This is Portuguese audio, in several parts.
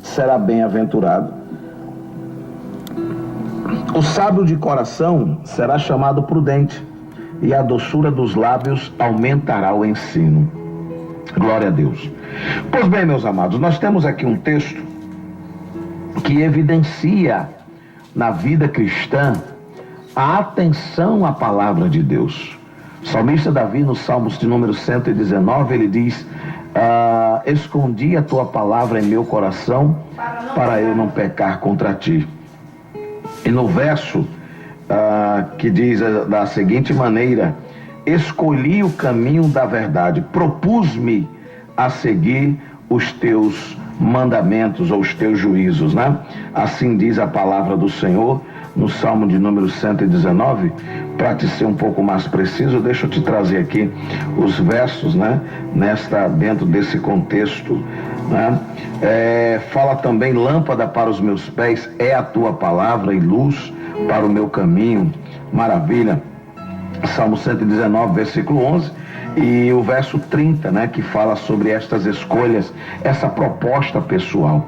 será bem-aventurado. O sábio de coração será chamado prudente, e a doçura dos lábios aumentará o ensino. Glória a Deus. Pois bem, meus amados, nós temos aqui um texto que evidencia na vida cristã a atenção à palavra de Deus. O salmista Davi, no Salmos de número 119, ele diz: escondi a tua palavra em meu coração para eu não pecar contra ti. E no verso que diz da seguinte maneira: escolhi o caminho da verdade, propus-me a seguir os teus mandamentos ou os teus juízos, né? Assim diz a palavra do Senhor no Salmo de número 119. Para te ser um pouco mais preciso, deixa eu te trazer aqui os versos, né? Dentro desse contexto, né? Fala também: lâmpada para os meus pés é a tua palavra e luz para o meu caminho. Maravilha. Salmo 119, versículo 11, e o verso 30, né, que fala sobre estas escolhas, essa proposta pessoal.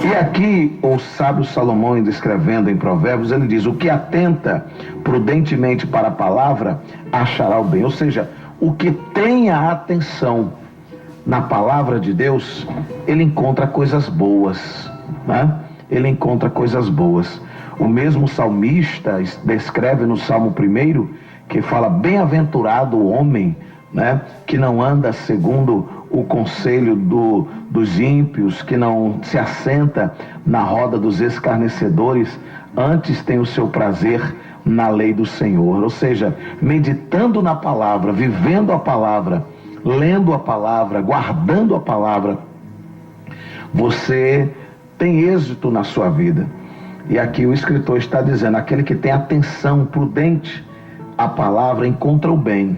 E aqui o sábio Salomão, escrevendo em Provérbios, ele diz: o que atenta prudentemente para a palavra achará o bem. Ou seja, o que tem a atenção na palavra de Deus, ele encontra coisas boas, né? Ele encontra coisas boas. O mesmo salmista descreve no Salmo 1, que fala: bem-aventurado o homem, né, que não anda segundo o conselho dos ímpios, que não se assenta na roda dos escarnecedores, antes tem o seu prazer na lei do Senhor. Ou seja, meditando na palavra, vivendo a palavra, lendo a palavra, guardando a palavra, você tem êxito na sua vida. E aqui o escritor está dizendo: aquele que tem atenção prudente à palavra encontra o bem,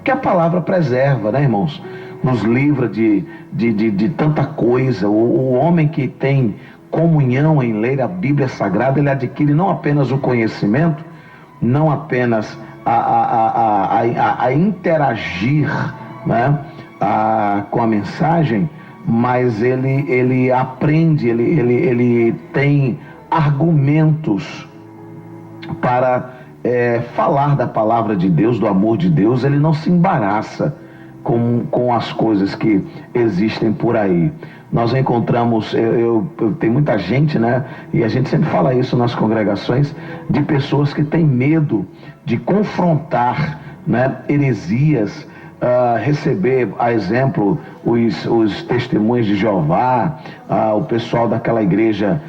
que a palavra preserva, né, irmãos? Nos livra de tanta coisa. O homem que tem comunhão em ler a Bíblia Sagrada, ele adquire não apenas o conhecimento, não apenas a interagir, né, com a mensagem, mas ele aprende, ele tem argumentos para falar da palavra de Deus, do amor de Deus. Ele não se embaraça com as coisas que existem por aí. Nós encontramos, tem muita gente, né? E a gente sempre fala isso nas congregações, de pessoas que têm medo de confrontar, né, heresias, receber, a exemplo, os testemunhos de Jeová, o pessoal daquela igreja,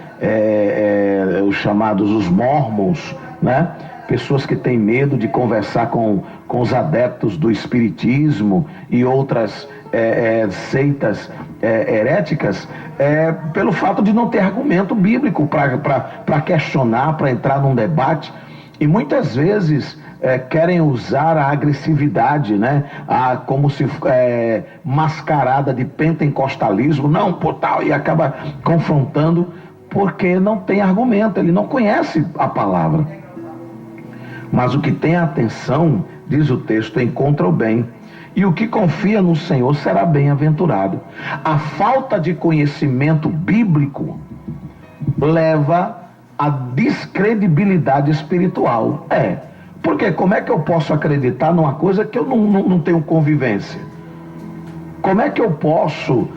os chamados os mormons, né? Pessoas que têm medo de conversar com os adeptos do espiritismo e outras seitas heréticas, pelo fato de não ter argumento bíblico para questionar, para entrar num debate. E muitas vezes querem usar a agressividade, né, como se mascarada de pentecostalismo, não, por tal, e acaba confrontando porque não tem argumento, ele não conhece a palavra. Mas o que tem atenção, diz o texto, encontra o bem, e o que confia no Senhor será bem-aventurado. A falta de conhecimento bíblico leva à descredibilidade espiritual. Porque como é que eu posso acreditar numa coisa que eu não tenho convivência? Como é que eu posso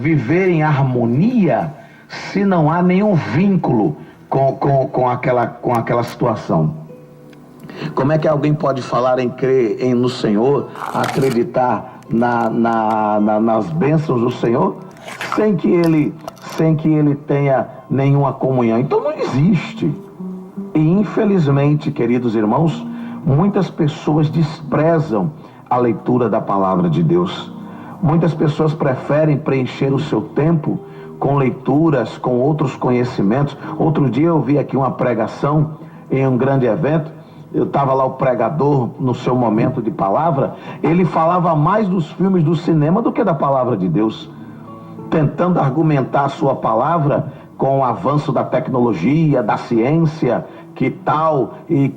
viver em harmonia se não há nenhum vínculo com aquela situação? Como é que alguém pode falar em crer no Senhor, acreditar nas bênçãos do Senhor, sem que ele tenha nenhuma comunhão? Então não existe. E infelizmente, queridos irmãos, muitas pessoas desprezam a leitura da palavra de Deus. Muitas pessoas preferem preencher o seu tempo com leituras, com outros conhecimentos. Outro dia eu vi aqui uma pregação em um grande evento. Eu estava lá, o pregador, no seu momento de palavra, ele falava mais dos filmes do cinema do que da palavra de Deus, tentando argumentar a sua palavra com o avanço da tecnologia, da ciência, que tal, e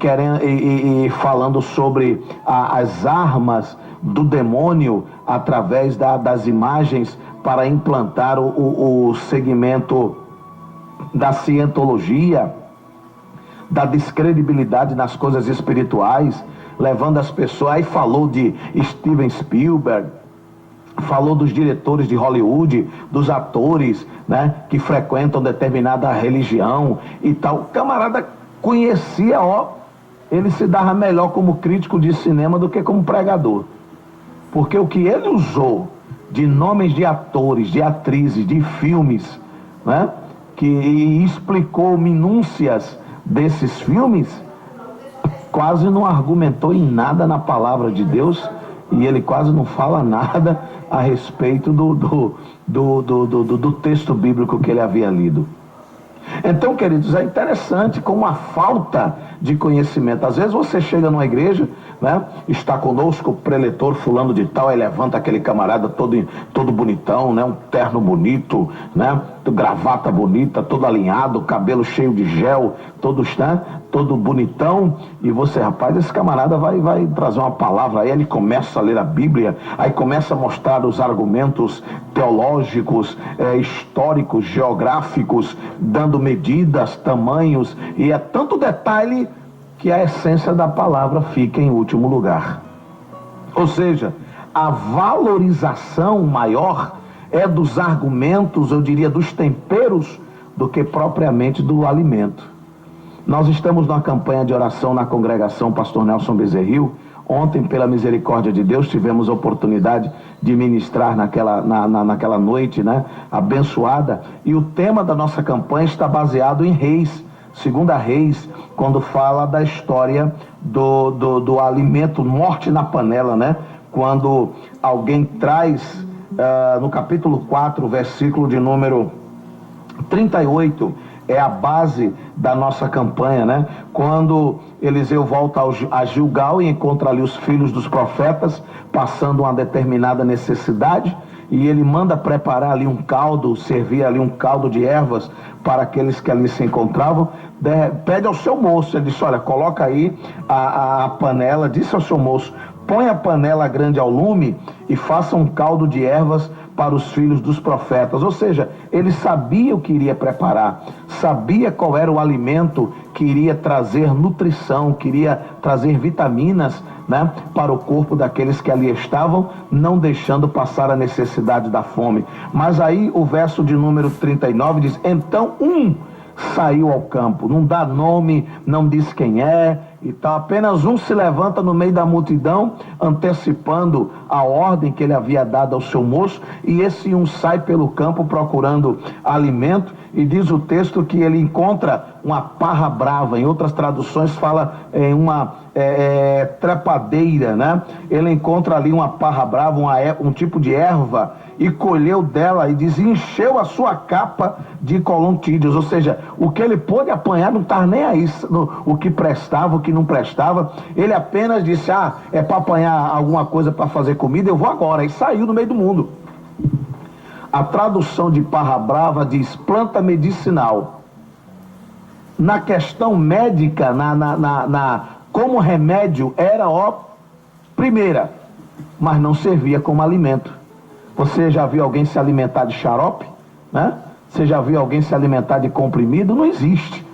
falando sobre as armas do demônio através das imagens para implantar o segmento da cientologia, da descredibilidade nas coisas espirituais, levando as pessoas. Aí falou de Steven Spielberg, falou dos diretores de Hollywood, dos atores, né, que frequentam determinada religião e tal. O camarada conhecia, ele se dava melhor como crítico de cinema do que como pregador. Porque o que ele usou de nomes de atores, de atrizes, de filmes, né, que explicou minúcias desses filmes, quase não argumentou em nada na palavra de Deus, e ele quase não fala nada a respeito do texto bíblico que ele havia lido. Então, queridos, é interessante como a falta de conhecimento. Às vezes você chega numa igreja, né, está conosco o preletor fulano de tal, aí levanta aquele camarada todo bonitão, né, um terno bonito, né, gravata bonita, todo alinhado, cabelo cheio de gel, todo bonitão, e você, rapaz, esse camarada vai trazer uma palavra. Aí ele começa a ler a Bíblia, aí começa a mostrar os argumentos teológicos, históricos, geográficos, dando medidas, tamanhos, e é tanto detalhe que a essência da palavra fica em último lugar. Ou seja, a valorização maior é dos argumentos, eu diria, dos temperos, do que propriamente do alimento. Nós estamos numa campanha de oração na congregação Pastor Nelson Bezerril. Ontem, pela misericórdia de Deus, tivemos a oportunidade de ministrar naquela noite, né, abençoada. E o tema da nossa campanha está baseado em Reis, 2 Reis, quando fala da história do alimento, morte na panela, né? Quando alguém traz, no capítulo 4, versículo de número 38, é a base da nossa campanha, né? Quando Eliseu volta a Gilgal e encontra ali os filhos dos profetas passando uma determinada necessidade, e ele manda preparar ali um caldo, servir ali um caldo de ervas para aqueles que ali se encontravam. Pede ao seu moço, ele disse: olha, coloca aí a panela, disse ao seu moço, põe a panela grande ao lume e faça um caldo de ervas para os filhos dos profetas. Ou seja, ele sabia o que iria preparar, sabia qual era o alimento que iria trazer nutrição, que iria trazer vitaminas, né, para o corpo daqueles que ali estavam, não deixando passar a necessidade da fome. Mas aí o verso de número 39 diz: então saiu ao campo, não dá nome, não diz quem é e tal, apenas se levanta no meio da multidão, antecipando a ordem que ele havia dado ao seu moço, e esse sai pelo campo procurando alimento, e diz o texto que ele encontra uma parra brava. Em outras traduções fala em uma trepadeira, né? Ele encontra ali uma parra brava, um tipo de erva, e colheu dela, e diz, encheu a sua capa de colontídeos. Ou seja, o que ele pôde apanhar não estava nem aí, o que prestava, o que não prestava. Ele apenas disse: é para apanhar alguma coisa para fazer comida, eu vou agora. E saiu no meio do mundo. A tradução de parra brava diz planta medicinal. Na questão médica, como remédio, era primeira, mas não servia como alimento. Você já viu alguém se alimentar de xarope, né? Você já viu alguém se alimentar de comprimido? Não existe.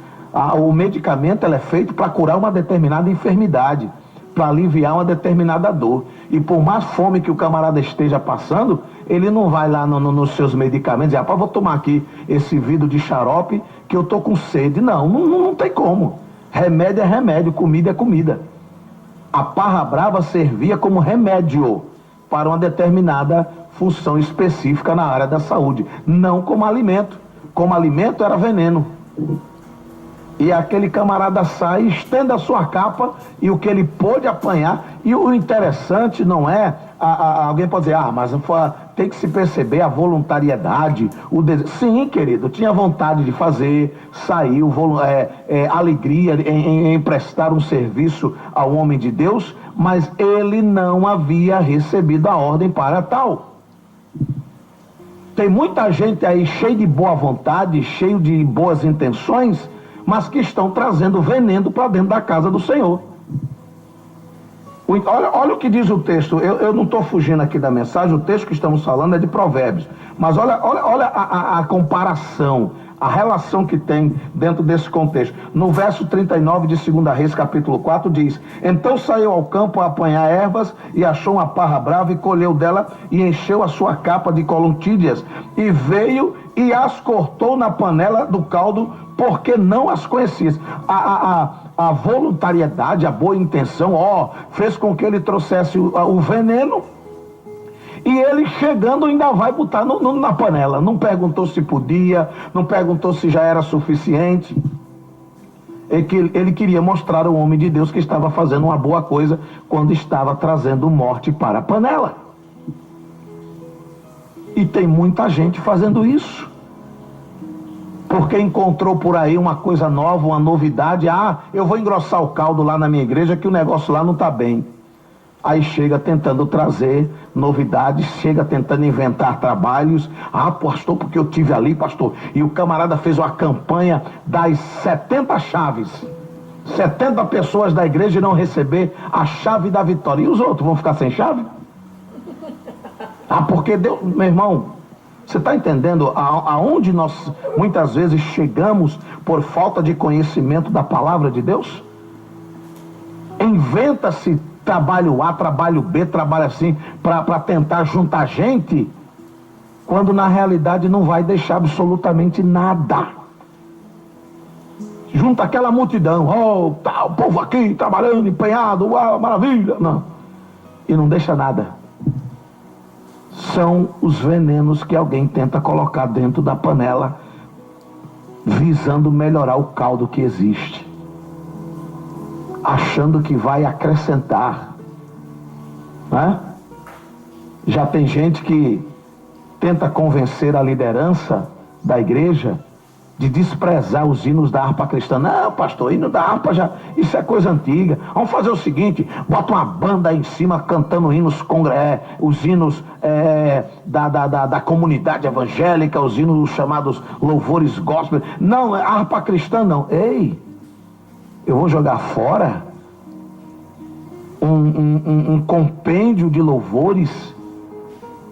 O medicamento é feito para curar uma determinada enfermidade, para aliviar uma determinada dor. E por mais fome que o camarada esteja passando, ele não vai lá nos seus medicamentos e diz: vou tomar aqui esse vidro de xarope que eu estou com sede. Não tem como. Remédio é remédio, comida é comida. A parra brava servia como remédio para uma determinada função específica na área da saúde, não como alimento. Como alimento era veneno. E aquele camarada sai, estende a sua capa, e o que ele pôde apanhar. E o interessante não é, alguém pode dizer: mas tem que se perceber a voluntariedade, o desejo. Sim, querido, tinha vontade de fazer, saiu, alegria em prestar um serviço ao homem de Deus, mas ele não havia recebido a ordem para tal. Tem muita gente aí cheia de boa vontade, cheio de boas intenções, mas que estão trazendo veneno para dentro da casa do Senhor. Olha o que diz o texto. Eu não estou fugindo aqui da mensagem. O texto que estamos falando é de Provérbios. Mas olha a comparação, a relação que tem dentro desse contexto. No verso 39 de 2 Reis, capítulo 4, diz: Então saiu ao campo a apanhar ervas, e achou uma parra brava, e colheu dela, e encheu a sua capa de coluntídeas, e veio e as cortou na panela do caldo, porque não as conhecias. A voluntariedade, a boa intenção, fez com que ele trouxesse o veneno, e ele chegando ainda vai botar na panela. Não perguntou se podia, não perguntou se já era suficiente. Ele queria mostrar ao homem de Deus que estava fazendo uma boa coisa quando estava trazendo morte para a panela. E tem muita gente fazendo isso, porque encontrou por aí uma coisa nova, uma novidade. Eu vou engrossar o caldo lá na minha igreja, que o negócio lá não está bem. Aí chega tentando trazer novidades, chega tentando inventar trabalhos. Pastor, porque eu tive ali, pastor, e o camarada fez uma campanha das 70 chaves. 70 pessoas da igreja irão receber a chave da vitória. E os outros vão ficar sem chave? Porque Deus, meu irmão, você está entendendo aonde nós muitas vezes chegamos por falta de conhecimento da palavra de Deus? Inventa-se trabalho A, trabalho B, trabalho assim, para tentar juntar gente, quando na realidade não vai deixar absolutamente nada. Junta aquela multidão, tá o povo aqui trabalhando, empenhado, maravilha, não. E não deixa nada. São os venenos que alguém tenta colocar dentro da panela, visando melhorar o caldo que existe, achando que vai acrescentar, né? Já tem gente que tenta convencer a liderança da igreja de desprezar os hinos da harpa cristã. Não, pastor, hino da harpa isso é coisa antiga. Vamos fazer o seguinte: bota uma banda aí em cima cantando hinos, os hinos da comunidade evangélica, os hinos chamados louvores gospel. Não, a harpa cristã não. Ei, eu vou jogar fora um compêndio de louvores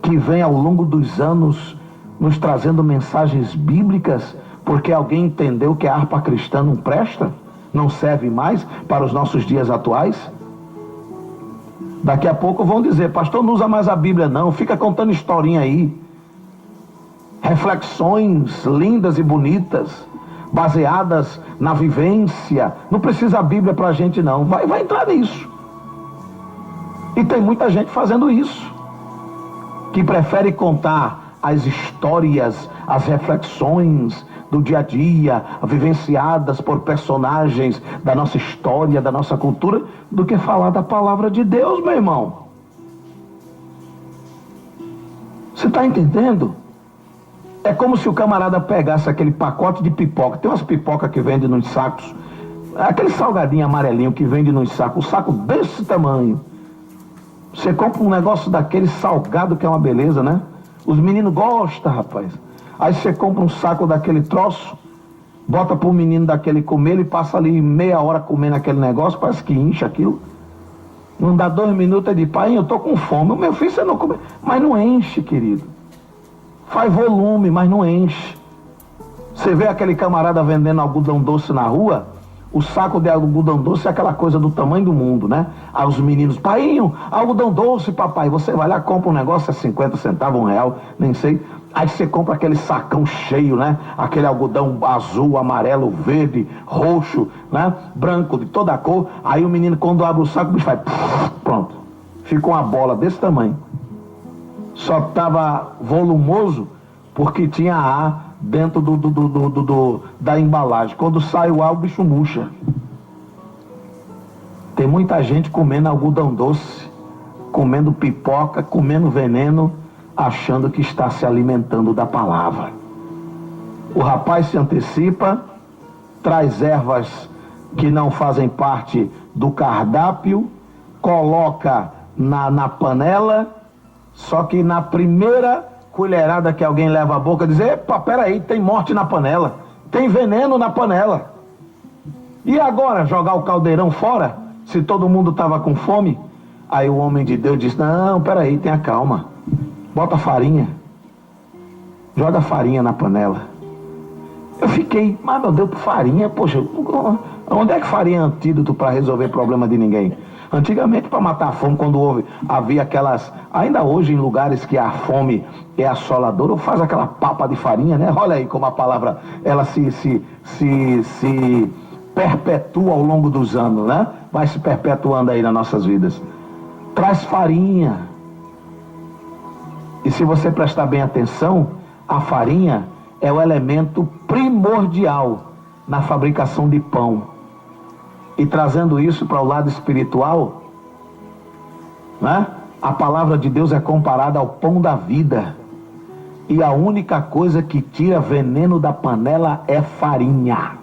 que vem ao longo dos anos nos trazendo mensagens bíblicas, porque alguém entendeu que a harpa cristã não presta, não serve mais para os nossos dias atuais. Daqui a pouco vão dizer: pastor, não usa mais a Bíblia não, fica contando historinha aí, reflexões lindas e bonitas, baseadas na vivência. Não precisa a Bíblia para a gente não. Vai entrar nisso. E tem muita gente fazendo isso, que prefere contar as histórias, as reflexões do dia a dia, vivenciadas por personagens da nossa história, da nossa cultura, do que falar da palavra de Deus, meu irmão. Você está entendendo? É como se o camarada pegasse aquele pacote de pipoca. Tem umas pipocas que vendem nos sacos, aquele salgadinho amarelinho que vende nos sacos, um saco desse tamanho. Você compra um negócio daquele salgado que é uma beleza, né? Os meninos gostam, rapaz. Aí você compra um saco daquele troço, bota pro menino daquele comer, ele passa ali meia hora comendo aquele negócio, parece que incha aquilo. Não dá 2 minutos, é de pai, eu tô com fome. O meu filho, você não come. Mas não enche, querido. Faz volume, mas não enche. Você vê aquele camarada vendendo algodão doce na rua, o saco de algodão doce é aquela coisa do tamanho do mundo, né? Aí os meninos: painho, algodão doce, papai. Você vai lá, compra um negócio, é 50 centavos, R$1, nem sei. Aí você compra aquele sacão cheio, né? Aquele algodão azul, amarelo, verde, roxo, né? Branco, de toda a cor. Aí o menino, quando abre o saco, o bicho faz... Pronto. Fica uma bola desse tamanho. Só estava volumoso porque tinha ar dentro da embalagem. Quando sai o ar, o bicho murcha. Tem muita gente comendo algodão doce, comendo pipoca, comendo veneno, achando que está se alimentando da palavra. O rapaz se antecipa, traz ervas que não fazem parte do cardápio, coloca na panela, só que na primeira colherada que alguém leva à boca, diz: epa, peraí, tem morte na panela, tem veneno na panela. E agora, jogar o caldeirão fora, se todo mundo estava com fome? Aí o homem de Deus disse: não, peraí, tenha calma. Bota farinha. Joga farinha na panela. Eu fiquei, mas meu Deus, farinha, poxa, onde é que farinha é antídoto para resolver problema de ninguém? Antigamente, para matar a fome, quando havia aquelas, ainda hoje em lugares que a fome é assoladora, faz aquela papa de farinha, né? Olha aí como a palavra, ela se perpetua ao longo dos anos, né? Vai se perpetuando aí nas nossas vidas. Traz farinha. E se você prestar bem atenção, a farinha é o elemento primordial na fabricação de pão. E trazendo isso para o lado espiritual, né? A palavra de Deus é comparada ao pão da vida. E a única coisa que tira veneno da panela é farinha.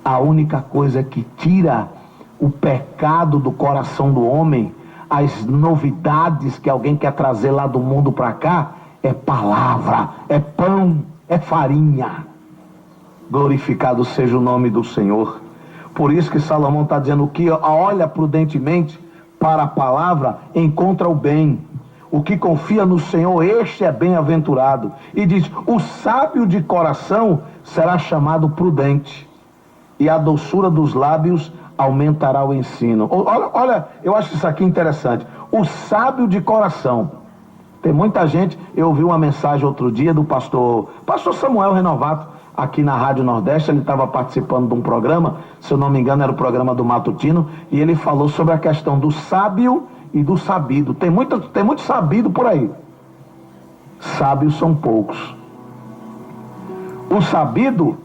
A única coisa que tira o pecado do coração do homem, as novidades que alguém quer trazer lá do mundo para cá, é palavra, é pão, é farinha. Glorificado seja o nome do Senhor. Por isso que Salomão está dizendo que olha prudentemente para a palavra, encontra o bem. O que confia no Senhor, este é bem-aventurado. E diz: o sábio de coração será chamado prudente, e a doçura dos lábios aumentará o ensino. Olha, eu acho isso aqui interessante. O sábio de coração. Tem muita gente, eu ouvi uma mensagem outro dia do pastor Samuel Renovato, aqui na Rádio Nordeste. Ele estava participando de um programa, se eu não me engano era o programa do Matutino, e ele falou sobre a questão do sábio e do sabido. Tem muito sabido por aí. Sábios são poucos. O sabido,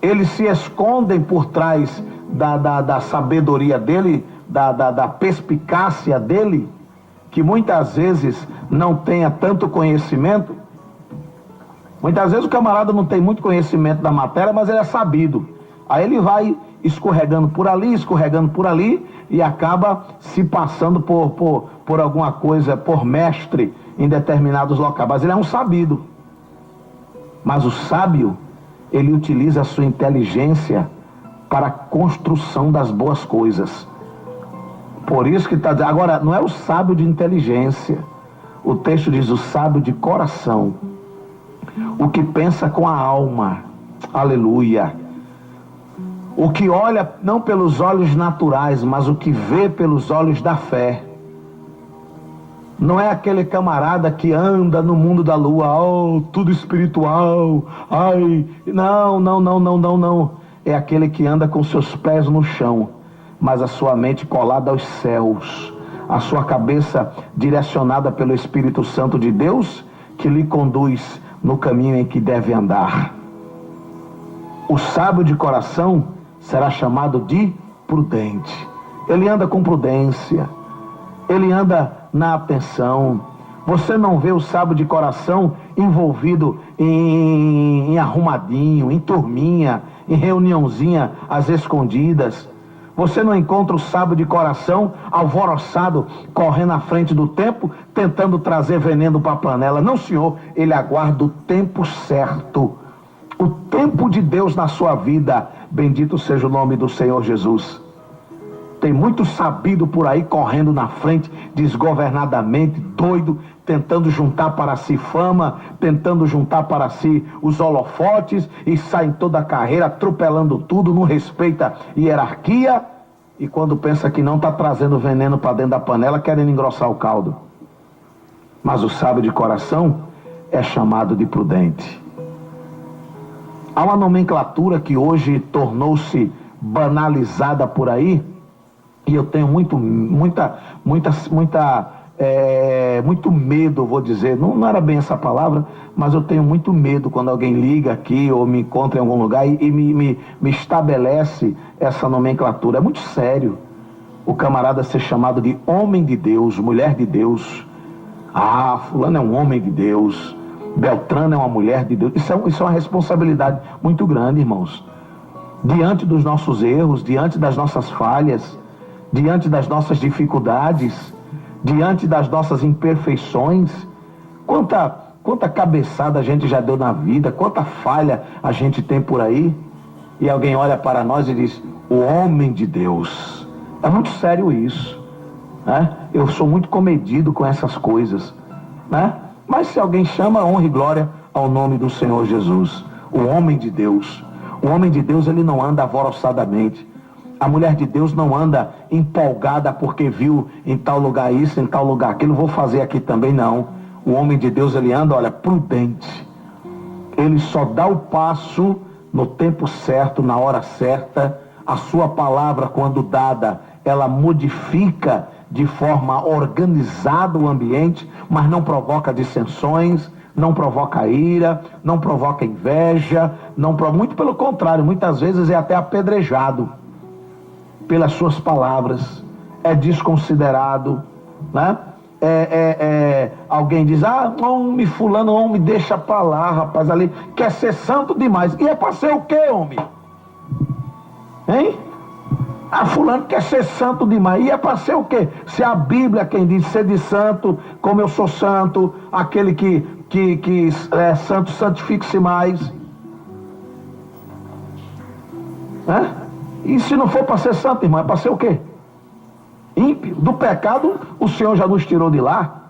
eles se escondem por trás da sabedoria dele, da perspicácia dele, que muitas vezes não tenha tanto conhecimento. Muitas vezes o camarada não tem muito conhecimento da matéria, mas ele é sabido. Aí ele vai escorregando por ali, e acaba se passando por alguma coisa, por mestre em determinados locais. Mas ele é um sabido. Mas o sábio, ele utiliza a sua inteligência para a construção das boas coisas. Por isso que está dizendo, agora, não é o sábio de inteligência. O texto diz: o sábio de coração. O que pensa com a alma. Aleluia. O que olha não pelos olhos naturais, mas o que vê pelos olhos da fé. Não é aquele camarada que anda no mundo da lua, tudo espiritual, não. É aquele que anda com seus pés no chão, mas a sua mente colada aos céus, a sua cabeça direcionada pelo Espírito Santo de Deus, que lhe conduz no caminho em que deve andar. O sábio de coração será chamado de prudente. Ele anda com prudência, ele anda na atenção. Você não vê o sábio de coração envolvido em arrumadinho, em turminha, em reuniãozinha às escondidas. Você não encontra o sábio de coração alvoroçado, correndo à frente do tempo, tentando trazer veneno para a panela. Não, senhor, ele aguarda o tempo certo. O tempo de Deus na sua vida. Bendito seja o nome do Senhor Jesus. Tem muito sabido por aí correndo na frente, desgovernadamente, doido, tentando juntar para si fama, tentando juntar para si os holofotes, e sai em toda a carreira, atropelando tudo, não respeita hierarquia, e quando pensa que não, está trazendo veneno para dentro da panela, querendo engrossar o caldo. Mas o sábio de coração é chamado de prudente. Há uma nomenclatura que hoje tornou-se banalizada por aí, e eu tenho muito medo, vou dizer, não era bem essa palavra, mas eu tenho muito medo quando alguém liga aqui ou me encontra em algum lugar e me estabelece essa nomenclatura. É muito sério o camarada ser chamado de homem de Deus, mulher de Deus. Fulano é um homem de Deus, Beltrano é uma mulher de Deus. Isso é uma responsabilidade muito grande, irmãos. Diante dos nossos erros, diante das nossas falhas, diante das nossas dificuldades, diante das nossas imperfeições, quanta cabeçada a gente já deu na vida, quanta falha a gente tem por aí, e alguém olha para nós e diz: o homem de Deus. É muito sério isso. né? Eu sou muito comedido com essas coisas, né? Mas se alguém chama, honra e glória ao nome do Senhor Jesus. O homem de Deus. O homem de Deus, ele não anda alvoroçadamente. A mulher de Deus não anda empolgada porque viu em tal lugar isso, em tal lugar aquilo, vou fazer aqui também, não. O homem de Deus, ele anda, olha, prudente. Ele só dá o passo no tempo certo, na hora certa. A sua palavra, quando dada, ela modifica de forma organizada o ambiente, mas não provoca dissensões, não provoca ira, não provoca inveja, muito pelo contrário, muitas vezes é até apedrejado pelas suas palavras, é desconsiderado, né? Alguém diz, homem fulano, homem, deixa pra lá, rapaz, ali quer ser santo demais. E é pra ser o quê, homem? Hein? Fulano quer ser santo demais. E é pra ser o quê? Se a Bíblia quem diz ser de santo, como eu sou santo, aquele que é santo, santifique-se mais. E se não for para ser santo, irmão, é para ser o quê? Ímpio. Do pecado, o Senhor já nos tirou de lá,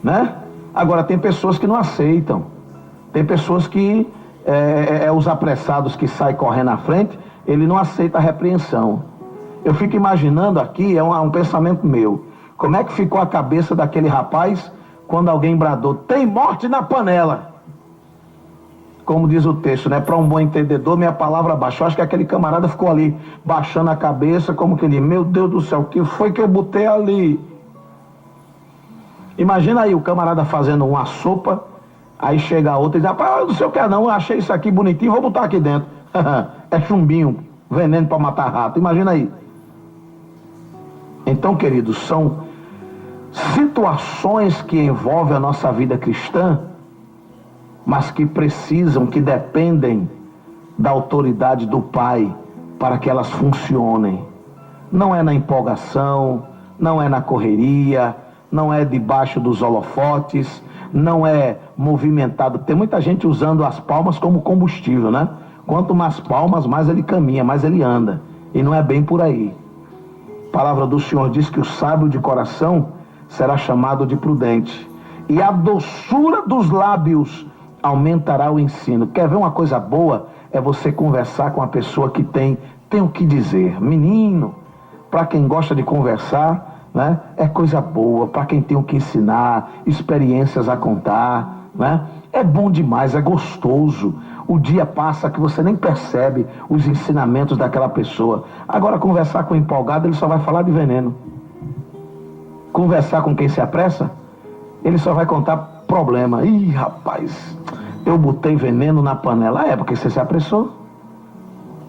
né? Agora, tem pessoas que não aceitam. Tem pessoas que, os apressados que saem correndo à frente, ele não aceita a repreensão. Eu fico imaginando aqui, é um pensamento meu, como é que ficou a cabeça daquele rapaz quando alguém bradou, tem morte na panela. Como diz o texto, né? Para um bom entendedor, minha palavra baixou. Acho que aquele camarada ficou ali, baixando a cabeça, como que ele, meu Deus do céu, o que foi que eu botei ali? Imagina aí o camarada fazendo uma sopa, aí chega a outra e diz, rapaz, não sei o que não, eu achei isso aqui bonitinho, vou botar aqui dentro. É chumbinho, veneno para matar rato, imagina aí. Então, queridos, são situações que envolvem a nossa vida cristã, mas que precisam, que dependem da autoridade do Pai para que elas funcionem. Não é na empolgação, não é na correria, não é debaixo dos holofotes, não é movimentado. Tem muita gente usando as palmas como combustível, né? Quanto mais palmas, mais ele caminha, mais ele anda. E não é bem por aí. A palavra do Senhor diz que o sábio de coração será chamado de prudente. E a doçura dos lábios aumentará o ensino. Quer ver uma coisa boa? É você conversar com a pessoa que tem o que dizer. Menino, para quem gosta de conversar, né? É coisa boa. Para quem tem o que ensinar, experiências a contar, né? É bom demais, é gostoso. O dia passa que você nem percebe os ensinamentos daquela pessoa. Agora, conversar com o empolgado, ele só vai falar de veneno. Conversar com quem se apressa, ele só vai contar problema. Ih, rapaz, eu botei veneno na panela. É porque você se apressou.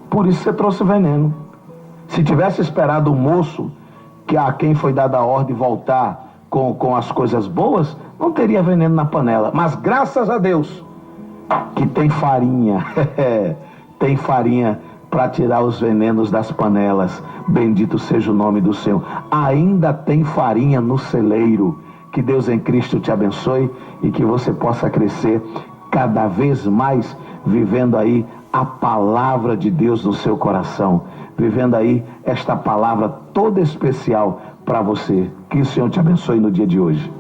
Por isso você trouxe veneno. Se tivesse esperado o moço, que a quem foi dada a ordem voltar com as coisas boas, não teria veneno na panela. Mas graças a Deus que tem farinha. Tem farinha para tirar os venenos das panelas. Bendito seja o nome do Senhor. Ainda tem farinha no celeiro. Que Deus em Cristo te abençoe e que você possa crescer cada vez mais, vivendo aí a palavra de Deus no seu coração, vivendo aí esta palavra toda especial para você. Que o Senhor te abençoe no dia de hoje.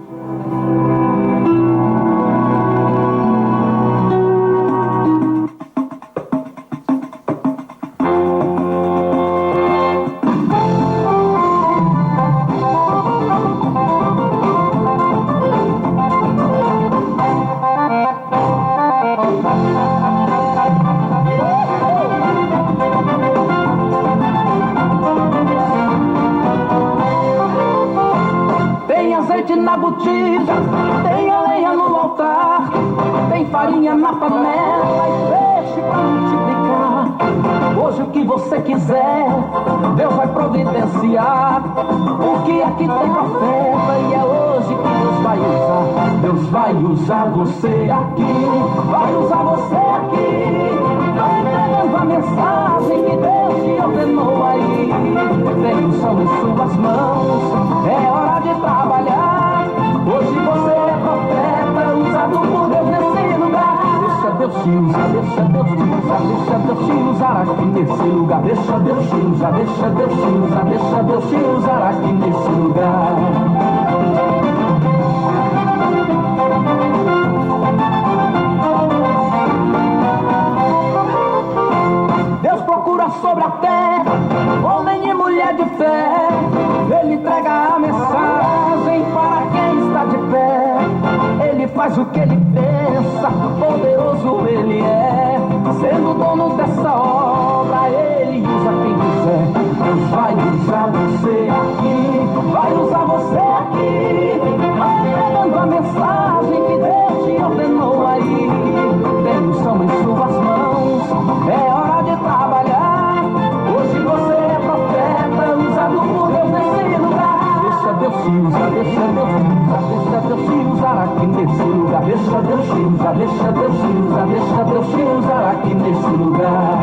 Na botija, tem a lenha no altar, tem farinha na panela e peixe pra multiplicar. Hoje o que você quiser, Deus vai providenciar, porque aqui tem profeta e é hoje que Deus vai usar. Deus vai usar você aqui, vai usar você aqui, vai entregando a mensagem que Deus te ordenou aí. Tem unção em suas mãos, é hora de trabalhar. Hoje você é profeta, usado por Deus nesse lugar. Deixa Deus te usar, deixa Deus te usar, deixa Deus te usar aqui nesse lugar. Deixa Deus te usar, deixa Deus te usar, deixa Deus te usar aqui nesse lugar. Deus procura sobre a terra homem e mulher de fé. Ele entrega a mensagem para quem está de pé. Ele faz o que ele pensa, poderoso ele é. Sendo dono dessa obra, ele usa quem quiser. Deus vai usar você aqui, vai usar você aqui, entregando a mensagem que Deus te ordenou aí. Tem unção em suas mãos, é hora de trabalhar. Hoje você é profeta, usado por Deus nesse lugar. Deixa Deus te usar, deixa Deus te usar, deixa Deus te usar aqui nesse lugar. Deixa Deus te usar, deixa Deus te usar, deixa Deus te usar aqui nesse lugar.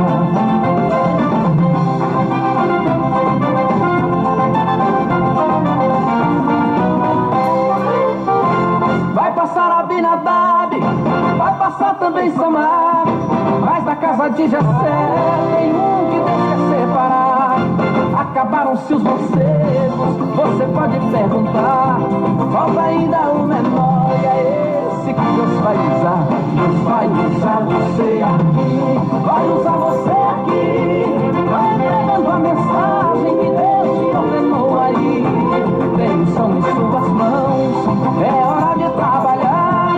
Vai passar Abinadab, vai passar também Samar, mas da casa de Jessé tem um que Deus quer separar. Acabaram-se os morcegos, você pode perguntar, falta ainda o menor e é esse que Deus vai usar. Deus vai usar você aqui, vai usar você aqui, vai entregando a mensagem que Deus te ordenou aí. Tem unção em suas mãos, é hora de trabalhar.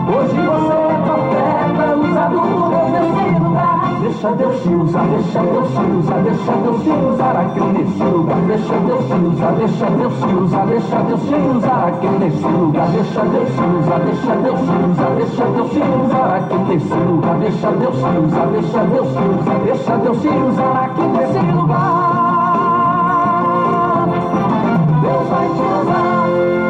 Hoje você é profeta, usado por Deus nesse lugar. Deixa Deus te usar, deixa Deus te usar, deixa Deus te usar aqui nesse lugar. Deixa Deus te usar, deixa Deus te usar, deixa Deus te usar aqui nesse lugar. Deixa Deus te usar, deixa Deus te usar, deixa Deus te usar aqui nesse lugar. Deixa Deus te usar, deixa Deus te usar, deixa Deus te usar aqui nesse lugar. Deus vai te usar.